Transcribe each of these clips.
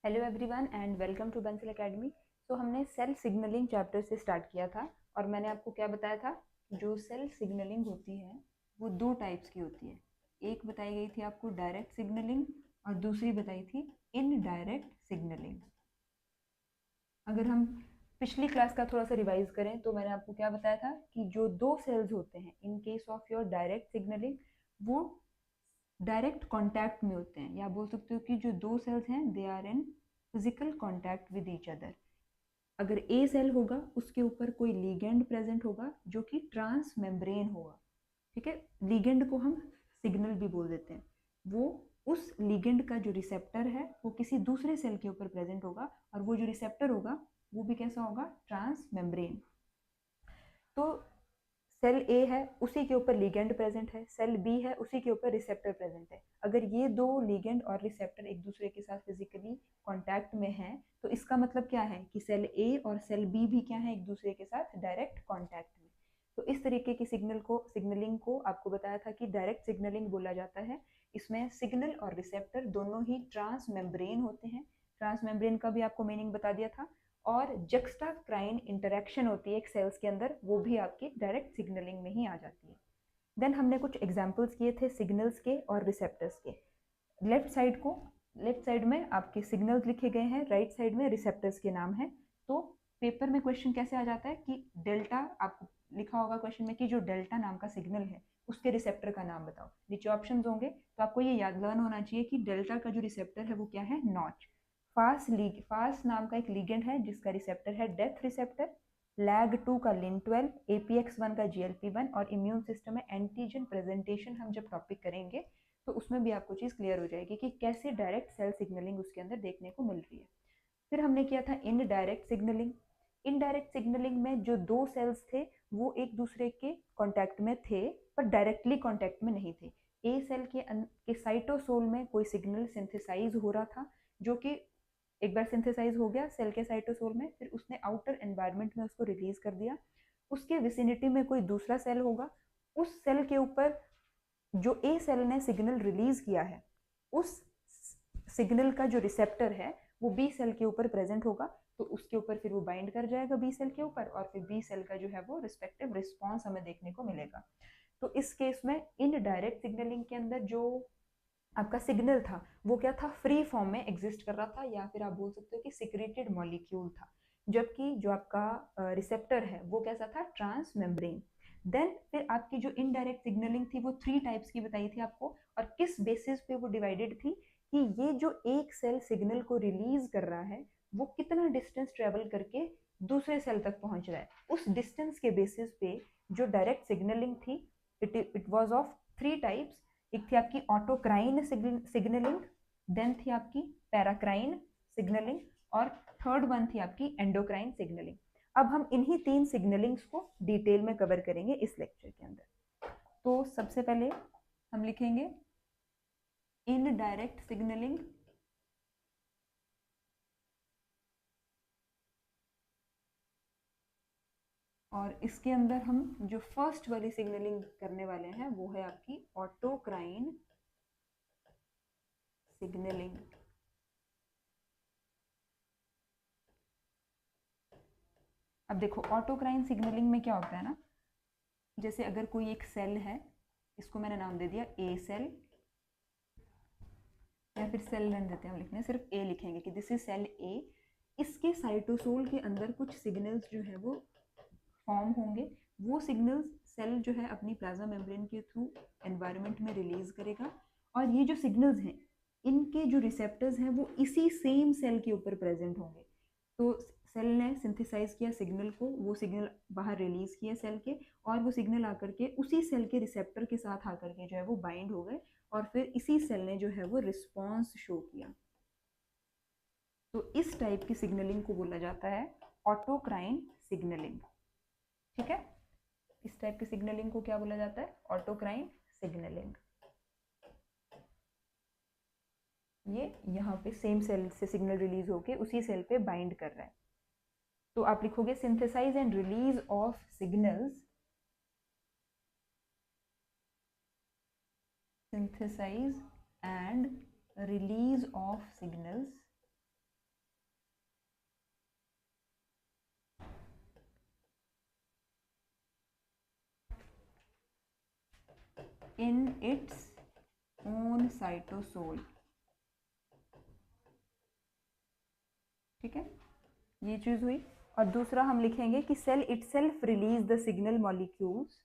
Hello everyone and welcome to Bansal academy. तो हमने cell signalling chapter से स्टार्ट किया था और मैंने आपको क्या बताया था, जो सेल सिग्नलिंग होती है वो दो टाइप्स की होती है। एक बताई गई थी आपको डायरेक्ट सिग्नलिंग और दूसरी बताई थी इनडायरेक्ट सिग्नलिंग। अगर हम पिछली क्लास का थोड़ा सा रिवाइज करें तो मैंने आपको क्या बताया था कि जो दो सेल्स होते हैं in case of your direct signalling वो डायरेक्ट कांटेक्ट में होते हैं, या बोल सकते हो कि जो दो सेल्स हैं they are in physical contact with each other. अगर ए सेल होगा उसके ऊपर कोई लिगेंड प्रेजेंट होगा जो कि ट्रांस मेम्ब्रेन होगा। ठीक है, लिगेंड को हम सिग्नल भी बोल देते हैं। वो उस लिगेंड का जो रिसेप्टर है वो किसी दूसरे सेल के ऊपर प्रेजेंट होगा और वो जो रिसेप्टर होगा वो भी कैसा होगा, ट्रांस मेम्ब्रेन। तो सेल ए है उसी के ऊपर लिगेंड प्रेजेंट है, सेल बी है उसी के ऊपर रिसेप्टर प्रेजेंट है। अगर ये दो लिगेंड और रिसेप्टर एक दूसरे के साथ फिजिकली कांटेक्ट में हैं तो इसका मतलब क्या है कि सेल ए और सेल बी भी क्या है, एक दूसरे के साथ डायरेक्ट कांटेक्ट में। तो इस तरीके की सिग्नलिंग को आपको बताया था कि डायरेक्ट सिग्नलिंग बोला जाता है। इसमें सिग्नल और रिसेप्टर दोनों ही ट्रांस मेम्ब्रेन होते हैं। ट्रांस मेम्ब्रेन का भी आपको मीनिंग बता दिया था। और जक्स्टाक्राइन इंटरेक्शन होती है एक सेल्स के अंदर, वो भी आपकी डायरेक्ट सिग्नलिंग में ही आ जाती है। देन हमने कुछ एग्जांपल्स किए थे सिग्नल्स के और रिसेप्टर्स के। लेफ्ट साइड में आपके सिग्नल्स लिखे गए हैं, राइट साइड में रिसेप्टर्स के नाम है। तो पेपर में क्वेश्चन कैसे आ जाता है कि डेल्टा, आपको लिखा होगा क्वेश्चन में कि जो डेल्टा नाम का सिग्नल है उसके रिसेप्टर का नाम बताओ। नीचे ऑप्शन होंगे तो आपको ये याद लर्न होना चाहिए कि डेल्टा का जो रिसेप्टर है वो क्या है, नॉच। फास नाम का एक लिगेंड है जिसका रिसेप्टर है डेथ रिसेप्टर। लैग 2 का लिन 12, APX1 का GLP1 और इम्यून सिस्टम में एंटीजन प्रेजेंटेशन हम जब टॉपिक करेंगे तो उसमें भी आपको चीज़ क्लियर हो जाएगी कि कैसे डायरेक्ट सेल सिग्नलिंग उसके अंदर देखने को मिल रही है। फिर हमने किया था इनडायरेक्ट सिग्नलिंग। इनडायरेक्ट सिग्नलिंग में जो दो सेल्स थे वो एक दूसरे के कांटेक्ट में थे पर डायरेक्टली कांटेक्ट में नहीं थे। ए सेल के साइटोसोल में कोई सिग्नल सिंथेसाइज हो रहा था जो कि एक बार सिंथेसाइज हो गया सेल के साइटोसोल में, फिर उसने आउटर एनवायरनमेंट में उसको रिलीज कर दिया। उसके विसिनिटी में कोई दूसरा सेल होगा, उस सेल के ऊपर जो ए सेल ने सिग्नल रिलीज किया है उस सिग्नल का जो रिसेप्टर है वो बी सेल के ऊपर प्रेजेंट होगा। तो उसके ऊपर फिर वो बाइंड कर जाएगा बी सेल के ऊपर और फिर बी सेल का जो है वो रिस्पेक्टिव रिस्पॉन्स हमें देखने को मिलेगा। तो इस केस में इनडायरेक्ट सिग्नलिंग के अंदर जो आपका सिग्नल था वो क्या था, फ्री फॉर्म में एग्जिस्ट कर रहा था, या फिर आप बोल सकते हो कि सिक्रेटेड मॉलिक्यूल था। जबकि जो आपका रिसेप्टर है वो कैसा था, ट्रांस मेम्ब्रेन। देन फिर आपकी जो इनडायरेक्ट सिग्नलिंग थी वो थ्री टाइप्स की बताई थी आपको, और किस बेसिस पे वो डिवाइडेड थी कि ये जो एक सेल सिग्नल को रिलीज कर रहा है वो कितना डिस्टेंस ट्रेवल करके दूसरे सेल तक पहुंच रहा है। उस डिस्टेंस के बेसिस पे जो डायरेक्ट सिग्नलिंग थी it was of three types. एक थी आपकी ऑटोक्राइन सिग्नलिंग, देन थी आपकी पैराक्राइन सिग्नलिंग, और थर्ड वन थी आपकी एंडोक्राइन सिग्नलिंग। अब हम इन्हीं तीन सिग्नलिंग्स को डिटेल में कवर करेंगे इस लेक्चर के अंदर। तो सबसे पहले हम लिखेंगे इनडायरेक्ट सिग्नलिंग। और इसके अंदर हम जो फर्स्ट वाली सिग्नलिंग करने वाले हैं वो है आपकी ऑटोक्राइन सिग्नलिंग। अब देखो ऑटोक्राइन सिग्नलिंग में क्या होता है ना, जैसे अगर कोई एक सेल है, इसको मैंने नाम दे दिया ए सेल, या फिर सेल रहने देते हैं हम लिखने, सिर्फ ए लिखेंगे कि दिस इज सेल ए। इसके साइटोसोल के अंदर कुछ सिग्नल्स जो है वो फॉर्म होंगे। वो सिग्नल्स सेल जो है अपनी प्लाज्मा मेम्ब्रेन के थ्रू एनवायरनमेंट में रिलीज करेगा, और ये जो सिग्नल्स हैं इनके जो रिसेप्टर्स हैं वो इसी सेम सेल के ऊपर प्रेजेंट होंगे। तो सेल ने सिंथेसाइज किया सिग्नल को, वो सिग्नल बाहर रिलीज किया सेल के, और वो सिग्नल आकर के उसी सेल के रिसेप्टर के साथ आकर के जो है वो बाइंड हो गए, और फिर इसी सेल ने जो है वो रिस्पॉन्स शो किया। तो इस टाइप की सिग्नलिंग को बोला जाता है ऑटोक्राइन सिग्नलिंग। ठीक है, इस टाइप की सिग्नलिंग को क्या बोला जाता है, ऑटोक्राइन सिग्नलिंग। ये यहाँ पे सेम सेल से सिग्नल रिलीज होके उसी सेल पे बाइंड कर रहा है। तो आप लिखोगे synthesize and release of signals, synthesize and release of signals in its own cytosol. ठीक है, ये चीज हुई। और दूसरा हम लिखेंगे कि cell itself release the signal molecules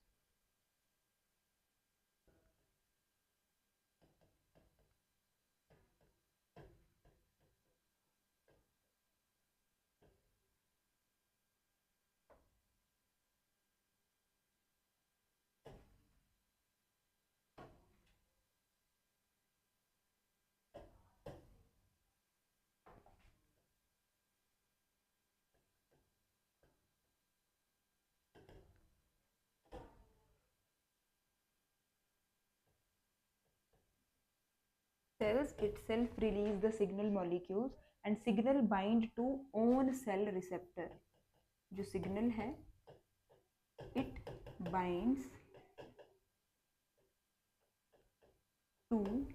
cells itself release the signal molecules and signal bind to own cell receptor। जो सिग्नल है it binds to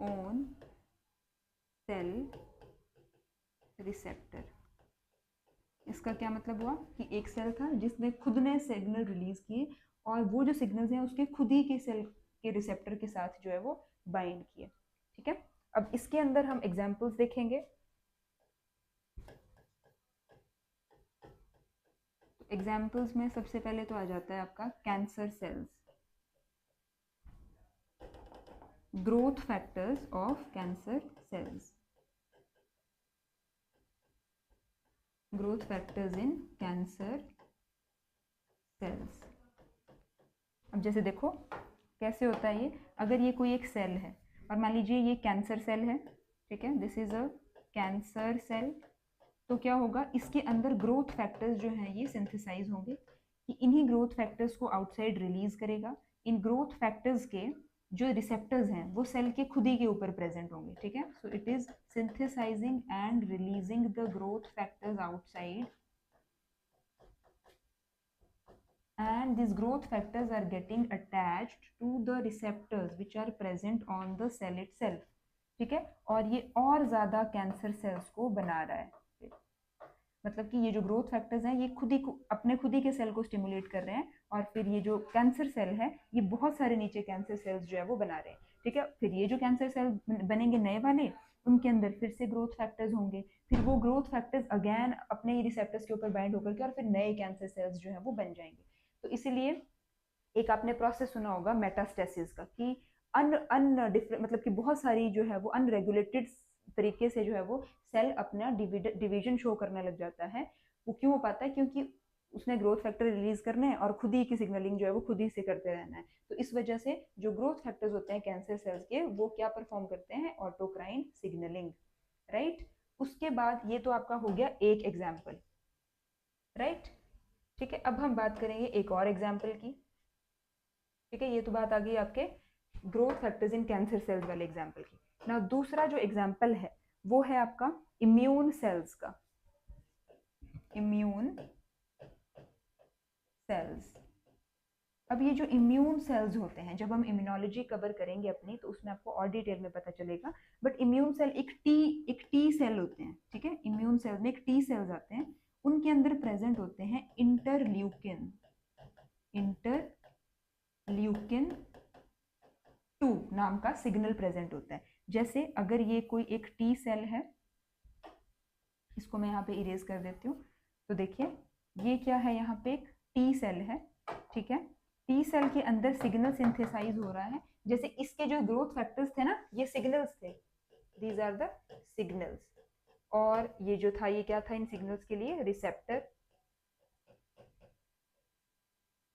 own cell receptor। इसका क्या मतलब हुआ कि एक सेल था जिसने खुद ने सिग्नल रिलीज किए और वो जो सिग्नल्स हैं उसके खुद ही के सेल के रिसेप्टर के साथ जो है वो बाइंड किए। ठीक है, अब इसके अंदर हम एग्जांपल्स देखेंगे। एग्जाम्पल्स में सबसे पहले तो आ जाता है आपका cancer cells, growth factors of cancer cells, growth factors in cancer cells. अब जैसे देखो कैसे होता है ये, अगर ये कोई एक सेल है और मान लीजिए ये कैंसर सेल है, ठीक है, this is a cancer cell, तो क्या होगा इसके अंदर ग्रोथ फैक्टर्स जो हैं ये सिंथेसाइज होंगे कि इन्हीं ग्रोथ फैक्टर्स को आउटसाइड रिलीज करेगा। इन ग्रोथ फैक्टर्स के जो रिसेप्टर्स हैं वो सेल के खुद ही के ऊपर प्रेजेंट होंगे। ठीक है, so it is synthesising and releasing the growth factors outside and these growth factors are getting attached to the receptors which are present on the cell itself। ठीक है, और ये और ज्यादा कैंसर सेल्स को बना रहा है। मतलब कि ये जो ग्रोथ फैक्टर्स हैं ये खुद ही अपने खुद ही के सेल को स्टिमुलेट कर रहे हैं और फिर ये जो कैंसर सेल है ये बहुत सारे नीचे कैंसर सेल्स जो है वो बना रहे हैं। ठीक है, फिर ये जो कैंसर सेल बनेंगे नए वाले, उनके अंदर फिर से ग्रोथ फैक्टर्स होंगे, फिर वो ग्रोथ फैक्टर्स अगेन अपने रिसेप्टर्स के ऊपर बाइंड होकर के और फिर नए कैंसर सेल्स जो है वो बन जाएंगे। तो इसीलिए एक आपने प्रोसेस सुना होगा मेटास्टेसिस का कि अन अन मतलब कि बहुत सारी जो है वो अनरेगुलेटेड तरीके से जो है वो सेल अपना डिवीजन शो करने लग जाता है। वो क्यों हो पाता है, क्योंकि उसने ग्रोथ फैक्टर रिलीज करने हैं और खुद ही की सिग्नलिंग जो है वो खुद ही से करते रहना है। तो इस वजह से जो ग्रोथ फैक्टर्स होते हैं कैंसर सेल्स के वो क्या परफॉर्म करते हैं, ऑटोक्राइन सिग्नलिंग। राइट, उसके बाद ये तो आपका हो गया एक एग्जाम्पल। राइट, ठीक है, अब हम बात करेंगे एक और एग्जाम्पल की। ठीक है, ये तो बात आ गई आपके growth factors in cancer cells वाले एग्जाम्पल की। ना दूसरा जो एग्जाम्पल है वो है आपका इम्यून सेल्स का। इम्यून सेल्स, अब ये जो इम्यून सेल्स होते हैं, जब हम इम्यूनोलॉजी कवर करेंगे अपनी तो उसमें आपको और डिटेल में पता चलेगा। बट इम्यून सेल एक टी सेल होते हैं। ठीक है, इम्यून सेल में एक टी सेल्स आते हैं, उनके अंदर प्रेजेंट होते हैं इंटरल्यूकिन, इंटरल्यूकिन 2 नाम का सिग्नल प्रेजेंट होता है। जैसे अगर ये कोई एक टी सेल है, इसको मैं यहाँ पे इरेज कर देती हूँ, तो देखिए ये क्या है, यहाँ पे एक टी सेल है। ठीक है, टी सेल के अंदर सिग्नल सिंथेसाइज हो रहा है। जैसे इसके जो ग्रोथ फैक्टर्स थे ना ये सिग्नल्स थे, दीज आर द सिग्नल्स, और ये जो था ये क्या था इन सिग्नल्स के लिए, रिसेप्टर।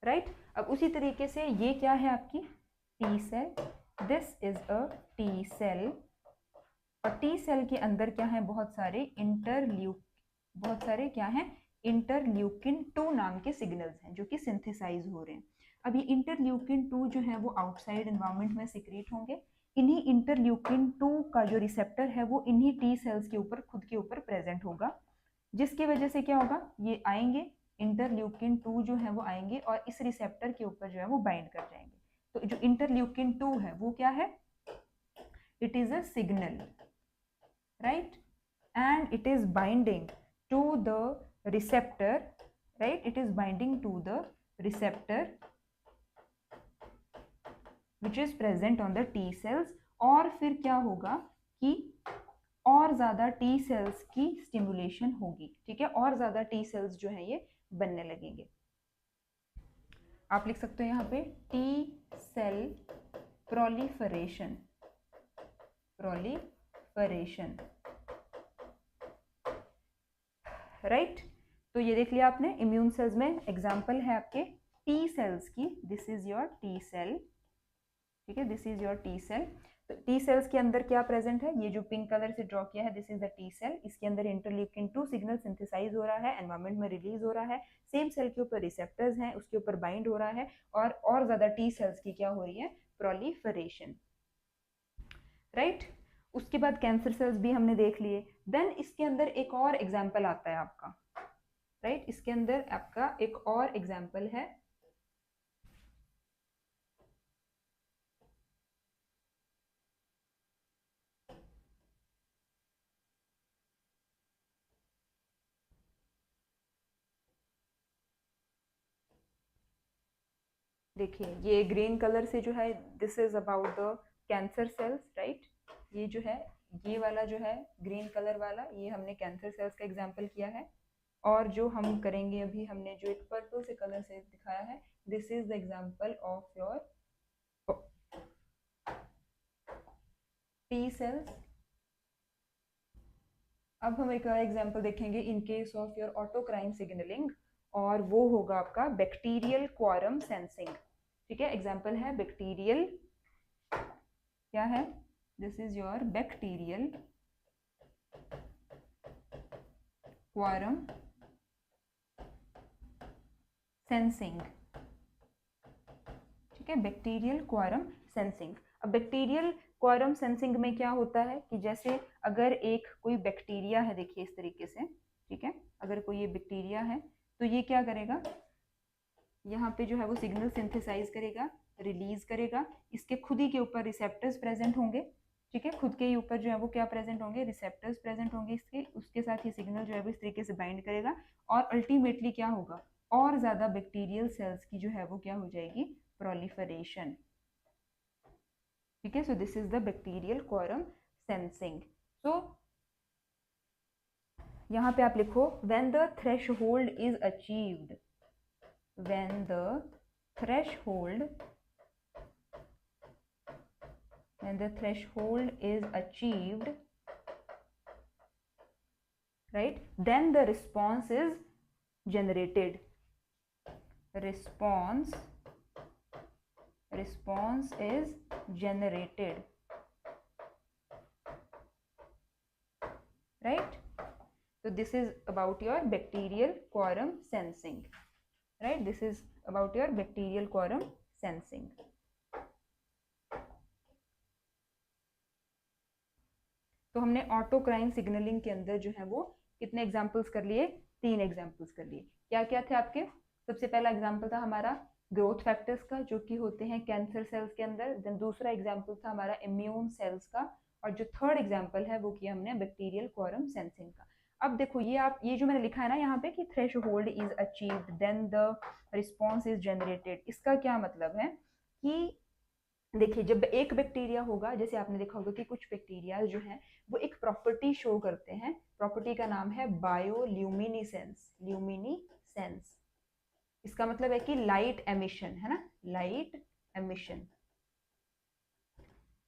राइट, अब उसी तरीके से ये क्या है आपकी T cell, this is a T cell, और टी सेल के अंदर क्या है, बहुत सारे क्या है, इंटरल्यूकिन 2 नाम के सिग्नल्स हैं जो कि सिंथेसाइज हो रहे हैं। अब ये इंटरल्यूकिन 2 जो है वो आउटसाइड एनवायरनमेंट में सिक्रीट होंगे। इन्हीं इंटरल्यूकिन 2 का जो रिसेप्टर है वो इन्हीं टी सेल्स के ऊपर खुद के ऊपर प्रेजेंट होगा, जिसकी वजह से क्या होगा, ये आएंगे इंटरल्यूकिन 2 जो है वो आएंगे और इस रिसेप्टर के ऊपर जो है वो बाइंड कर जाएंगे। तो जो इंटरल्यूकिन 2 है वो क्या है, it is a signal, right, and it is binding to the receptor, right, it is binding to the receptor which is present on the T cells, और फिर क्या होगा कि और ज़्यादा टी सेल्स की स्टिमुलेशन होगी, ठीक है, और ज़्यादा टी सेल्स जो है ये बनने लगेंगे। आप लिख सकते हो यहाँ पे T cell proliferation, proliferation, right. तो ये देख लिया आपने, इम्यून सेल्स में एग्जाम्पल है आपके टी सेल्स की, this is your T cell, ठीक है, this is your T cell. तो टी सेल्स के अंदर क्या प्रेजेंट है, ये जो पिंक कलर से ड्रॉ किया है, this is the T cell, इसके अंदर इंटरल्यूकिन 2 सिग्नल सिंथेसाइज हो रहा है, एनवायरमेंट में रिलीज हो रहा है, सेम सेल के ऊपर रिसेप्टर्स हैं, उसके ऊपर बाइंड हो रहा है, और ज्यादा टी सेल्स की क्या हो रही है, प्रोलिफरेशन, राइट। उसके बाद कैंसर सेल्स भी हमने देख लिए। देन इसके अंदर एक और एग्जाम्पल आता है आपका, राइट, इसके अंदर आपका एक और एग्जाम्पल है, देखिए ये ग्रीन कलर से जो है, this is about the cancer cells, right. ये जो है, ये वाला जो है ग्रीन कलर वाला, ये हमने कैंसर सेल्स का एग्जांपल किया है। और जो हम करेंगे अभी, हमने जो एक पर्पल से कलर से दिखाया है, this is the example of your T cells. अब हम एक और एग्जांपल देखेंगे in case of your autocrine signalling, और वो होगा आपका बैक्टीरियल क्वारम सेंसिंग, ठीक है। एग्जांपल है बैक्टीरियल, क्या है, this is your bacterial quorum sensing, ठीक है, बैक्टीरियल क्वारम सेंसिंग। अब बैक्टीरियल क्वारम सेंसिंग में क्या होता है कि जैसे अगर एक कोई बैक्टीरिया है, देखिए इस तरीके से, ठीक है, अगर कोई ये बैक्टीरिया है तो ये क्या करेगा, यहाँ पे जो है वो सिग्नल सिंथेसाइज करेगा, रिलीज करेगा, इसके खुद ही के ऊपर रिसेप्टर्स प्रेजेंट होंगे, ठीक है, खुद के ही ऊपर जो है वो क्या प्रेजेंट होंगे, रिसेप्टर्स प्रेजेंट होंगे इसके, उसके साथ ये सिग्नल जो है वो इस तरीके से बाइंड करेगा, और अल्टीमेटली क्या होगा, और ज्यादा बैक्टीरियल सेल्स की जो है वो क्या हो जाएगी, प्रोलिफरेशन, ठीक है। So this is the bacterial quorum sensing. So यहाँ पे आप लिखो when the threshold is achieved, when the threshold is achieved, right, then the response is generated, response is generated, right. So this is about your bacterial quorum sensing, right, this is about your bacterial quorum sensing। तो हमने autocrine signalling के अंदर जो है वो कितने examples कर लिए, 3 एग्जांपल्स कर लिए। क्या क्या थे आपके, सबसे पहला एग्जांपल था हमारा ग्रोथ फैक्टर्स का, जो कि होते हैं कैंसर सेल्स के अंदर। देन दूसरा एग्जांपल था हमारा इम्यून सेल्स का, और जो थर्ड एग्जांपल है वो किया हमने बैक्टीरियल क्वारम सेंसिंग का। अब देखो ये आप, ये जो मैंने लिखा है ना यहाँ पे कि threshold is achieved then the response is generated, इसका क्या मतलब है कि देखिए जब एक बैक्टीरिया होगा, जैसे आपने देखा होगा कि कुछ बैक्टीरिया जो हैं वो एक प्रॉपर्टी शो करते हैं, प्रॉपर्टी का नाम है बायोल्यूमिनिसेंस, ल्यूमिनिसेंस। इसका मतलब है कि लाइट एमिशन, है ना, लाइट एमिशन।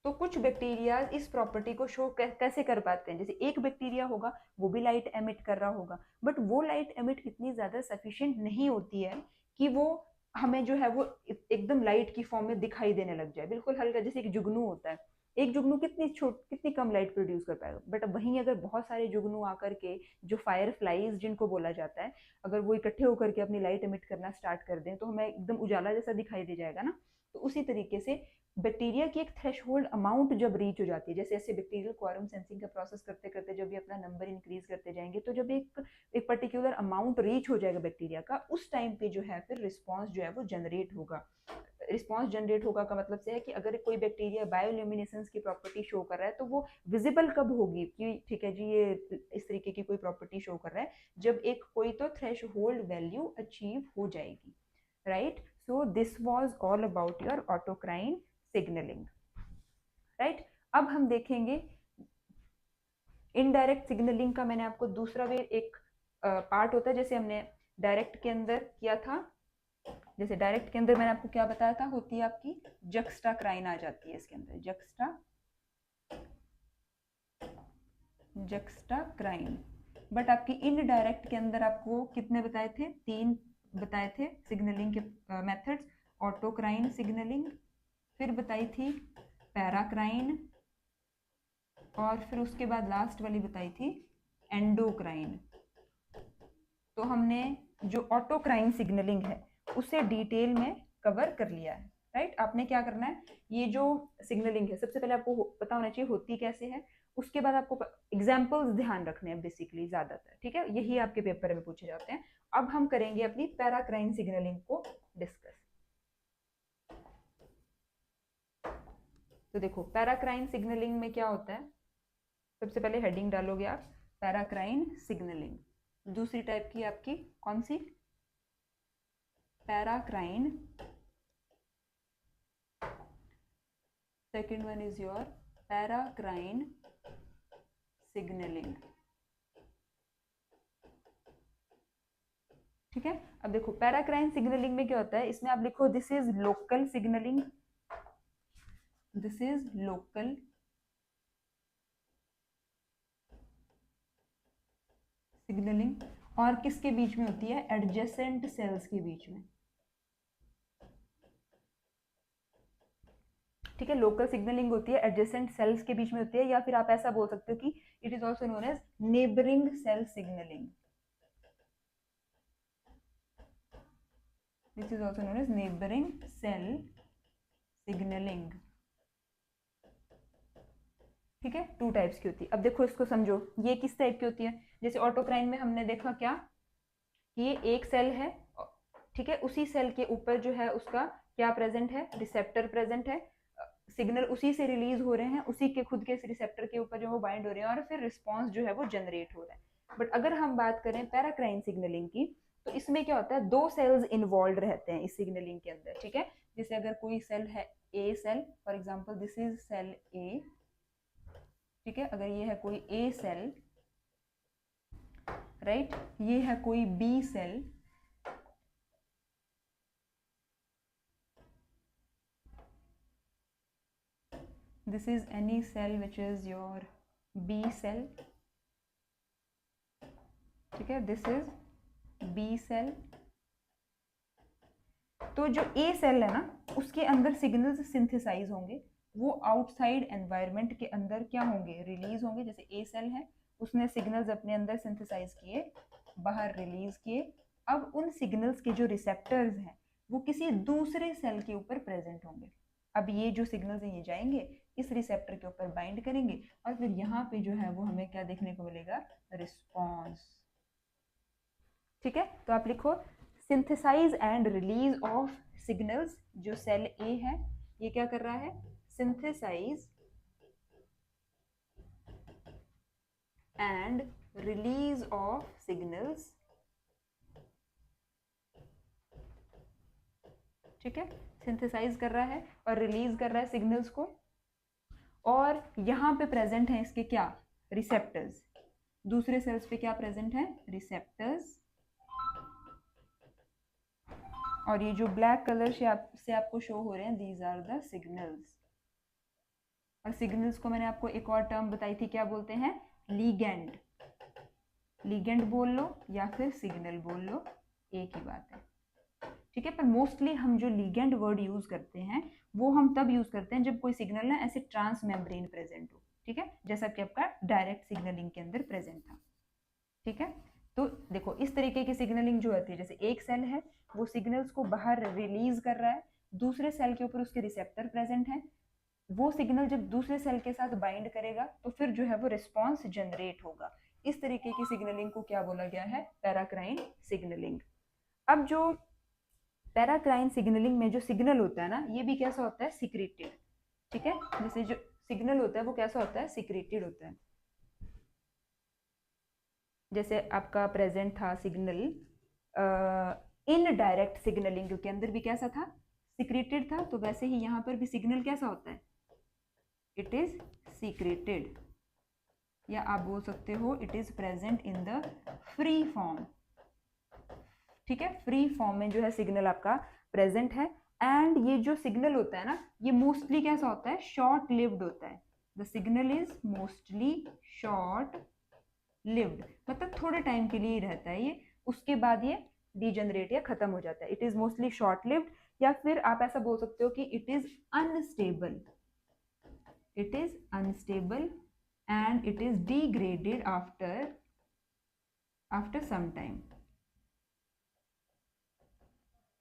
तो कुछ बैक्टीरिया इस प्रॉपर्टी को शो कैसे कर पाते हैं, जैसे एक बैक्टीरिया होगा वो भी लाइट एमिट कर रहा होगा, बट वो लाइट एमिट इतनी ज्यादा सफिशिएंट नहीं होती है कि वो हमें जो है वो एकदम लाइट की फॉर्म में दिखाई देने लग जाए, बिल्कुल हल्का, जैसे एक जुगनू होता है, एक जुगनू कितनी कम लाइट प्रोड्यूस कर पाएगा, बट वहीं अगर बहुत सारे जुगनू आकर के, जो फायर फ्लाइज जिनको बोला जाता है, अगर वो इकट्ठे होकर के अपनी लाइट एमिट करना स्टार्ट कर दें तो हमें एकदम उजाला जैसा दिखाई दे जाएगा ना। तो उसी तरीके से बैक्टीरिया की एक थ्रेशहोल्ड अमाउंट जब रीच हो जाती है, जैसे ऐसे बैक्टीरियल क्वारम सेंसिंग का प्रोसेस करते करते जब ये अपना नंबर इंक्रीज करते जाएंगे, तो जब एक पर्टिकुलर अमाउंट रीच हो जाएगा बैक्टीरिया का, उस टाइम पे जो है फिर रिस्पॉन्स जो है वो जनरेट होगा। रिस्पॉन्स जनरेट होगा का मतलब से है कि अगर कोई बैक्टीरिया बायोल्यूमिनेसेंस की प्रॉपर्टी शो कर रहा है तो वो विजिबल कब होगी कि ठीक है जी ये इस तरीके की कोई प्रॉपर्टी शो कर रहा है, जब एक कोई तो थ्रेशहोल्ड वैल्यू अचीव हो जाएगी, right. So this was all about your autocrine signalling, right. अब हम देखेंगे इनडायरेक्ट सिग्नलिंग का। मैंने आपको दूसरा भी एक पार्ट होता है, जैसे हमने डायरेक्ट के अंदर किया था। जैसे डायरेक्ट के अंदर मैंने आपको क्या बताया था, होती है आपकी जक्स्टाक्राइन आ जाती है इसके अंदर, जक्स्टाक्राइन। बट आपकी इनडायरेक्ट के अंदर आपको कितने बताए थे, 3 बताए थे सिग्नलिंग के मेथड्स। ऑटोक्राइन सिग्नलिंग, फिर बताई थी पैराक्राइन, और फिर उसके बाद लास्ट वाली बताई थी एंडोक्राइन। तो हमने जो ऑटोक्राइन सिग्नलिंग है उसे डिटेल में कवर कर लिया है, राइट। आपने क्या करना है, ये जो सिग्नलिंग है सबसे पहले आपको पता होना चाहिए होती कैसे है, उसके बाद आपको एग्जाम्पल्स ध्यान रखने हैं बेसिकली ज्यादातर, ठीक है, यही आपके पेपर में पूछे जाते हैं। अब हम करेंगे अपनी पैराक्राइन सिग्नलिंग को डिस्कस। तो देखो पैराक्राइन सिग्नलिंग में क्या होता है, सबसे पहले हेडिंग डालोगे आप पैराक्राइन सिग्नलिंग। दूसरी टाइप की आपकी कौन सी, paracrine, second one is your paracrine signalling, ठीक है। अब देखो पैराक्राइन सिग्नलिंग में क्या होता है, इसमें आप लिखो this is local signalling, this is local signalling, और किसके बीच में होती है, एडजेसेंट सेल्स के बीच में, ठीक है। लोकल सिग्नलिंग होती है एडजेसेंट सेल्स के बीच में होती है, या फिर आप ऐसा बोल सकते हो कि it is also known as neighbouring cell signalling, this is also known as neighbouring cell signalling, ठीक है। 2 टाइप्स की होती है। अब देखो इसको समझो, ये किस टाइप की होती है, जैसे ऑटोक्राइन में हमने देखा क्या, ये एक सेल है, ठीक है, उसी सेल के ऊपर जो है उसका क्या प्रेजेंट है, रिसेप्टर प्रेजेंट है, सिग्नल उसी से रिलीज हो रहे हैं, उसी के खुद के रिसेप्टर के ऊपर जो वो बाइंड हो रहे हैं, और फिर रिस्पॉन्स जो है वो जनरेट हो रहा है। बट अगर हम बात करें पैराक्राइन सिग्नलिंग की, तो इसमें क्या होता है, 2 सेल्स इन्वॉल्व रहते हैं इस सिग्नलिंग के अंदर, ठीक है। जैसे अगर कोई सेल है a cell, for example this is cell A, ठीक है, अगर ये है कोई ए सेल, राइट, ये है कोई B cell, this is any cell which is your B cell, ठीक है, this is B cell। तो जो A सेल है ना, उसके अंदर सिग्नल्स सिंथेसाइज होंगे, वो आउटसाइड एनवायरनमेंट के अंदर क्या होंगे, रिलीज होंगे। जैसे A सेल है, उसने सिग्नल्स अपने अंदर सिंथेसाइज किए, बाहर रिलीज किए। अब उन सिग्नल्स के जो रिसेप्टर्स हैं वो किसी दूसरे सेल के ऊपर प्रेजेंट होंगे। अब ये जो सिग्नल्स हैं ये जाएंगे इस रिसेप्टर के ऊपर बाइंड करेंगे, और फिर यहाँ पे जो है वो हमें क्या देखने को मिलेगा, रिस्पॉन्स, ठीक है। तो आप लिखो synthesize and release of signals, जो सेल ए है ये क्या कर रहा है, synthesize and release of signals, ठीक है, सिंथेसाइज कर रहा है और रिलीज कर रहा है सिग्नल्स को। और यहाँ पे प्रेजेंट है इसके क्या, रिसेप्टर्स, दूसरे सेल्स पे क्या प्रेजेंट है, रिसेप्टर्स। और ये जो ब्लैक कलर से आपको शो हो रहे हैं, दीज आर द सिग्नल्स। और सिग्नल्स को मैंने आपको एक और टर्म बताई थी, क्या बोलते हैं, लीगेंड, लीगेंड बोल लो या फिर सिग्नल बोल लो, एक ही बात है, ठीक है। पर मोस्टली हम जो लीगेंड वर्ड यूज करते हैं वो हम तब यूज करते हैं जब कोई सिग्नल ना ऐसे ट्रांस मेम्ब्रेन प्रेजेंट हो, ठीक है, जैसा कि आपका डायरेक्ट सिग्नलिंग के अंदर प्रेजेंट था, ठीक है। तो देखो इस तरीके की सिग्नलिंग जो होती है, जैसे एक सेल है वो सिग्नल्स को बाहर रिलीज कर रहा है, दूसरे सेल के ऊपर उसके रिसेप्टर प्रेजेंट है, वो सिग्नल जब दूसरे सेल के साथ बाइंड करेगा तो फिर जो है वो रिस्पॉन्स जनरेट होगा। इस तरीके की सिग्नलिंग को क्या बोला गया है, पैराक्राइन सिग्नलिंग। अब जो पैराक्राइन सिग्नलिंग में जो सिग्नल होता है ना, ये भी कैसा होता है, सिक्रेटेड, ठीक है। जैसे जो सिग्नल होता है वो कैसा होता है, सिक्रेटेड होता है। जैसे आपका प्रेजेंट था सिग्नल इनडायरेक्ट सिग्नलिंग के अंदर भी कैसा था, सिक्रेटेड था, तो वैसे ही यहाँ पर भी सिग्नल कैसा होता है, इट इज सीक्रेटेड, या आप बोल सकते हो it is present in the free form. ठीक है, फ्री फॉर्म में जो है सिग्नल आपका प्रेजेंट है। एंड ये जो सिग्नल होता है ना, ये मोस्टली कैसा होता है, शॉर्ट लिव्ड होता है। The signal is mostly short lived, मतलब थोड़े टाइम के लिए ही रहता है ये, उसके बाद ये डीजनरेट या खत्म हो जाता है। It is mostly short lived, या फिर आप ऐसा बोल सकते हो कि it is unstable, it is unstable and it is degraded after some time.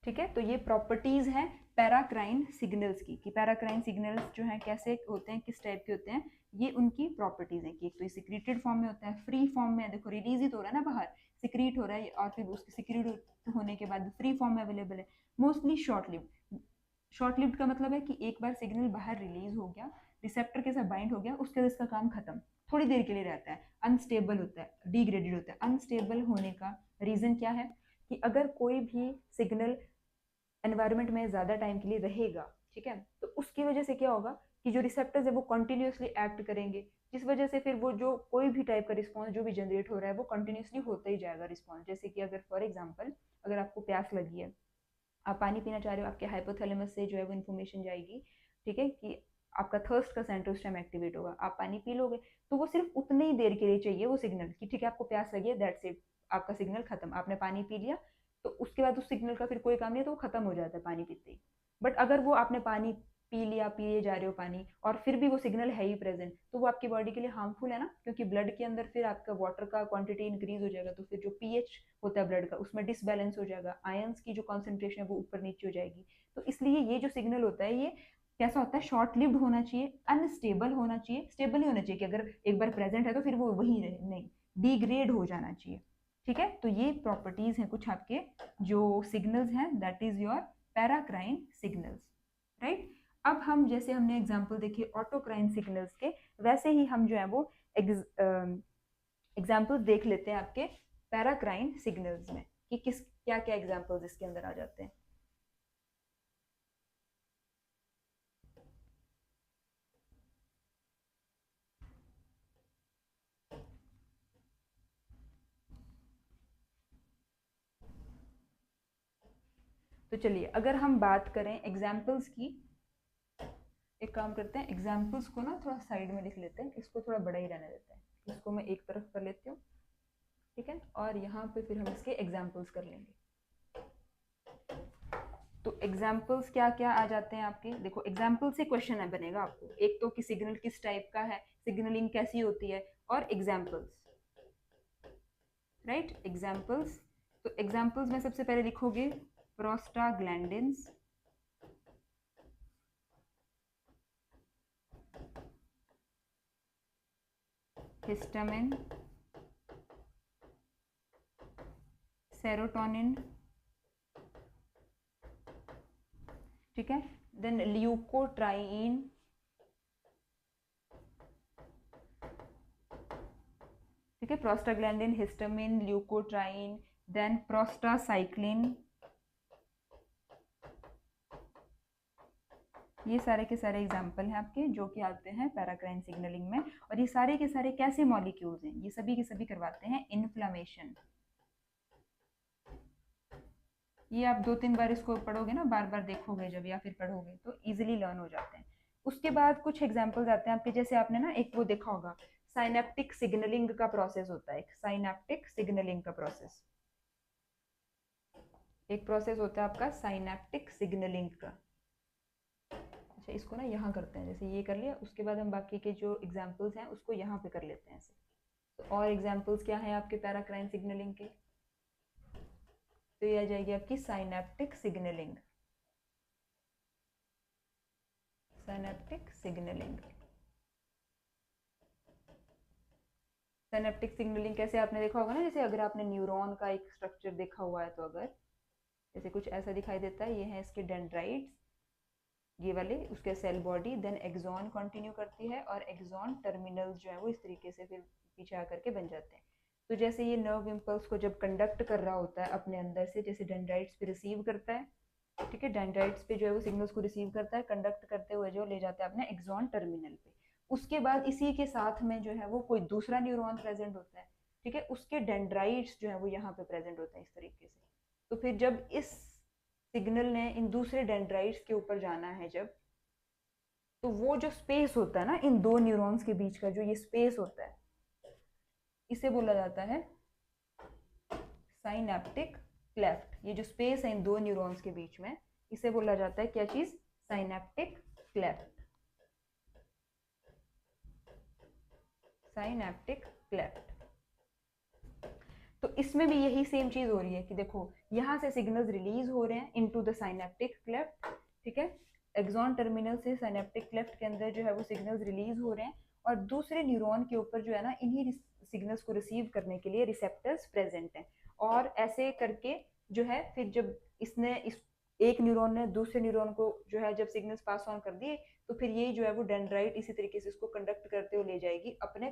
ठीक है, तो ये प्रॉपर्टीज हैं पैराक्राइन सिग्नल्स की, कि पैराक्राइन सिग्नल्स जो हैं कैसे होते हैं, किस टाइप के होते हैं, ये उनकी प्रॉपर्टीज हैं। कि एक तो ये सिक्रीटेड फॉर्म में होता है, फ्री फॉर्म में देखो रिलीज ही तो हो रहा है ना बाहर, सिक्रीट हो रहा है और फिर उसके सिक्रीट होने के बाद फ्री फॉर्म में अवेलेबल है। Mostly short lived, short lived का मतलब है कि एक बार सिग्नल बाहर रिलीज हो गया, रिसेप्टर के साथ बाइंड हो गया, उसके बाद इसका काम खत्म, थोड़ी देर के लिए रहता है। अनस्टेबल होता है, डिग्रेडेड होता है। अनस्टेबल होने का रीजन क्या है, कि अगर कोई भी सिग्नल एनवायरनमेंट में ज़्यादा टाइम के लिए रहेगा, ठीक है, तो उसकी वजह से क्या होगा कि जो रिसेप्टर्स है वो कंटिन्यूसली एक्ट करेंगे, जिस वजह से फिर वो जो कोई भी टाइप का रिस्पॉन्स जो भी जनरेट हो रहा है वो कंटिन्यूसली होता ही जाएगा रिस्पॉन्स। जैसे कि अगर फॉर एग्जांपल अगर आपको प्यास लगी है, आप पानी पीना चाह रहे हो, आपके हाइपोथैलेमस से जो है वो इन्फॉर्मेशन जाएगी, ठीक है, कि आपका थर्स्ट का सेंटर उस टाइम एक्टिवेट होगा, आप पानी पी लोगे, तो वो सिर्फ उतनी ही देर के लिए चाहिए वो सिग्नल, कि ठीक है आपको प्यास लगी है, दैट्स इट, आपका सिग्नल खत्म, आपने पानी पी लिया, तो उसके बाद उस सिग्नल का फिर कोई काम नहीं है, तो वो खत्म हो जाता है पानी पीते ही। बट अगर वो आपने पानी पी लिया, पिए जा रहे हो पानी, और फिर भी वो सिग्नल है ही प्रेजेंट, तो वो आपकी बॉडी के लिए हार्मफुल है ना, क्योंकि ब्लड के अंदर फिर आपका वाटर का क्वांटिटी इंक्रीज हो जाएगा, तो फिर जो पीएच होता है ब्लड का उसमें डिसबैलेंस हो जाएगा, आयंस की जो कॉन्सेंट्रेशन है वो ऊपर नीचे हो जाएगी। तो इसलिए ये जो सिग्नल होता है ये कैसा होता है, शॉर्ट लिव्ड होना चाहिए, अनस्टेबल होना चाहिए, स्टेबल ही होना चाहिए कि अगर एक बार प्रेजेंट है तो फिर वो वही रहे, नहीं, डिग्रेड हो जाना चाहिए। ठीक है, तो ये प्रॉपर्टीज हैं कुछ आपके जो सिग्नल्स हैं, that is your paracrine signals, right. अब हम जैसे हमने एग्जांपल देखे ऑटोक्राइन सिग्नल्स के, वैसे ही हम जो है वो एग्जांपल्स देख लेते हैं आपके पैराक्राइन सिग्नल्स में, कि किस क्या क्या एग्जांपल्स इसके अंदर आ जाते हैं। तो चलिए अगर हम बात करें एग्जाम्पल्स की, एक काम करते हैं एग्जाम्पल्स को ना थोड़ा साइड में लिख लेते हैं, इसको थोड़ा बड़ा ही रहने देते हैं, इसको मैं एक तरफ कर लेती हूँ, ठीक है, और यहाँ पे फिर हम इसके एग्जाम्पल्स कर लेंगे। तो एग्जाम्पल्स क्या क्या आ जाते हैं आपके, देखो एग्जाम्पल से क्वेश्चन है बनेगा आपको, एक तो कि सिग्नल किस टाइप का है, सिग्नलिंग कैसी होती है, और एग्जाम्पल्स, राइट, एग्जाम्पल्स। तो एग्जाम्पल्स में सबसे पहले लिखोगे प्रोस्टाग्लैंडिन्स, हिस्टामिन, सेरोटोनिन, ठीक है, देन ल्यूकोट्राइन, ठीक है, prostaglandin, histamine, leukotriene, then prostacyclin, ये सारे के सारे एग्जाम्पल हैं आपके जो कि आते हैं पैराक्राइन सिग्नलिंग में। और ये सारे के सारे कैसे मॉलिक्यूल्स हैं, ये सभी के सभी करवाते हैं इन्फ्लामेशन। ये आप 2-3 बार इसको पढ़ोगे ना, बार बार देखोगे जब या फिर पढ़ोगे तो इजीली लर्न हो जाते हैं। उसके बाद कुछ एग्जाम्पल्स आते हैं आपके, जैसे आपने ना एक वो देखा होगा साइनेप्टिक सिग्नलिंग का प्रोसेस होता है, एक साइनेप्टिक सिग्नलिंग का प्रोसेस, एक प्रोसेस होता है आपका साइनेप्टिक सिग्नलिंग का। अच्छा इसको ना यहाँ करते हैं, जैसे ये कर लिया, उसके बाद हम बाकी के जो एग्जाम्पल्स हैं उसको यहाँ पे कर लेते हैं ऐसे। तो और एग्जाम्पल्स क्या है आपके पैराक्राइन सिग्नलिंग के, तो ये आ जाएगी आपकी synaptic signalling, synaptic signalling. Synaptic signalling कैसे आपने देखा होगा ना, जैसे अगर आपने न्यूरॉन का एक स्ट्रक्चर देखा हुआ है तो अगर जैसे कुछ ऐसा दिखाई देता है, ये है इसके डेंड्राइट्स, ये वाले उसके cell body, then axon continue करती है और एक्सॉन टर्मिनल्स जो है वो इस तरीके से फिर पीछे आकर के बन जाते हैं। तो जैसे ये नर्व इम्पल्स को जब कंडक्ट कर रहा होता है अपने अंदर से, जैसे डेंड्राइट्स पे रिसीव करता है, ठीक है, डेंड्राइट्स पे जो है वो सिग्नल्स को रिसीव करता है, कंडक्ट करते हुए जो ले जाता है अपने एक्सॉन टर्मिनल पे। उसके बाद इसी के साथ में जो है वो कोई दूसरा न्यूरॉन प्रेजेंट होता है, ठीक है, उसके डेंड्राइट्स जो है वो यहाँ पे प्रेजेंट होते हैं इस तरीके से। तो फिर जब इस सिग्नल ने इन दूसरे डेंड्राइट्स के ऊपर जाना है जब, तो वो जो स्पेस होता है ना इन दो न्यूरॉन्स के बीच का, जो ये स्पेस होता है, इसे बोला जाता है साइनेप्टिक क्लेफ्ट। ये जो स्पेस है इन दो न्यूरॉन्स के बीच में, इसे बोला जाता है क्या चीज? Synaptic cleft. Synaptic cleft. तो इसमें भी यही सेम चीज हो रही है कि देखो यहां से सिग्नल्स रिलीज हो रहे हैं इनटू द साइनेप्टिक क्लेफ्ट, ठीक है, एक्सॉन टर्मिनल से साइनेप्टिक क्लेफ्ट के अंदर जो है वो सिग्नल्स रिलीज हो रहे हैं, और दूसरे न्यूरॉन के ऊपर जो है ना इन्हीं सिग्नल्स को रिसीव करने के लिए रिसेप्टर्स प्रेजेंट हैं। और ऐसे करके जो है फिर जब इसने इस एक न्यूरॉन ने दूसरे न्यूरॉन को जो है जब सिग्नल्स पास ऑन कर दिए, तो फिर ये जो है वो डेंड्राइट इसी तरीके से इसको कंडक्ट करते हुए ले जाएगी अपने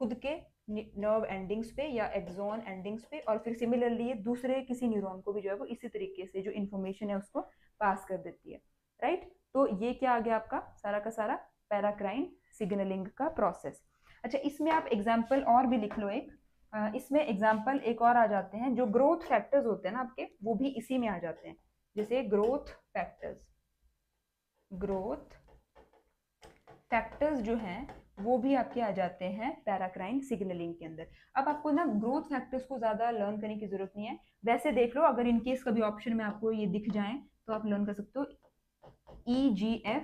खुद के नर्व एंडिंग्स पे या एक्सॉन एंडिंग्स पे, और फिर सिमिलरली ये दूसरे किसी न्यूरॉन को भी जो है वो इसी तरीके से जो इन्फॉर्मेशन है उसको पास कर देती है, राइट। तो ये क्या आ गया आपका सारा का सारा पैराक्राइन सिग्नलिंग का प्रोसेस। अच्छा, इसमें आप एग्जाम्पल और भी लिख लो एक। इसमें एग्जाम्पल एक और आ जाते हैं, जो ग्रोथ फैक्टर्स होते हैं ना आपके, वो भी इसी में आ जाते हैं। जैसे ग्रोथ फैक्टर्स जो हैं वो भी आपके आ जाते हैं पैराक्राइन सिग्नलिंग के अंदर। अब आपको ना ग्रोथ फैक्टर्स को ज्यादा लर्न करने की जरूरत नहीं है, वैसे देख लो, अगर इनकेस कभी ऑप्शन में आपको ये दिख जाए तो आप लर्न कर सकते हो। EGF,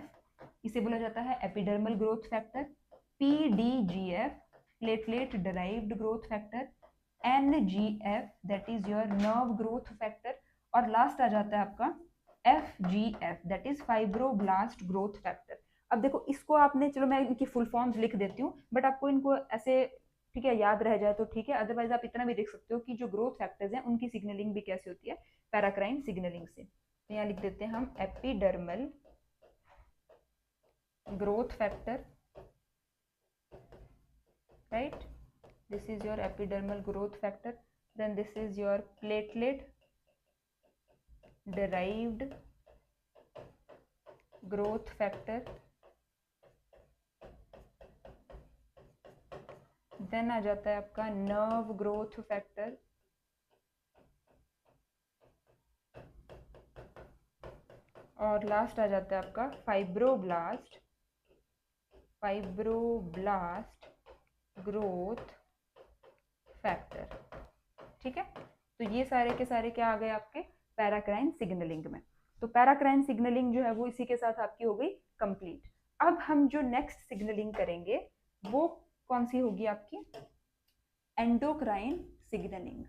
इसे बोला जाता है epidermal growth factor. PDGF, platelet derived growth factor. NGF, that is your nerve growth factor. और लास्ट आ जाता है आपका FGF, that is fibroblast growth factor. अब देखो इसको आपने, चलो मैं इनकी फुल फॉर्म्स लिख देती हूँ, बट आपको इनको ऐसे ठीक है याद रह जाए तो ठीक है, अदरवाइज आप इतना भी देख सकते हो कि जो ग्रोथ फैक्टर्स हैं उनकी सिग्नलिंग भी कैसे होती है पैराक्राइन सिग्नलिंग से। तो यहाँ लिख देते हैं हम epidermal growth factor, right? This is your epidermal growth factor. Then this is your platelet derived growth factor. Then आ जाता है आपका nerve growth factor. और लास्ट आ जाता है आपका फाइब्रोब्लास्ट ग्रोथ फैक्टर। ठीक है, तो ये सारे के सारे क्या आ गए आपके पैराक्राइन सिग्नलिंग में। तो पैराक्राइन सिग्नलिंग जो है वो इसी के साथ आपकी हो गई कंप्लीट। अब हम जो नेक्स्ट सिग्नलिंग करेंगे वो कौन सी होगी आपकी? Endocrine signalling.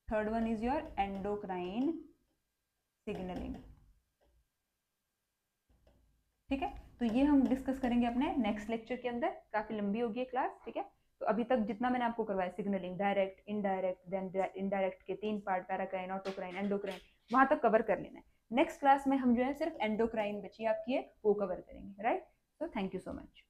Third one is your endocrine signalling. ठीक है, तो ये हम डिस्कस करेंगे अपने नेक्स्ट लेक्चर के अंदर। काफी लंबी होगी क्लास, ठीक है। तो अभी तक जितना मैंने आपको करवाया signalling, direct, indirect, then indirect के 3 पार्ट, पैराक्राइन, ऑटोक्राइन, एंडोक्राइन, वहां तक कवर कर लेना है। नेक्स्ट क्लास में हम जो है सिर्फ एंडोक्राइन बची आपकी है वो कवर करेंगे, right. So thank you so much.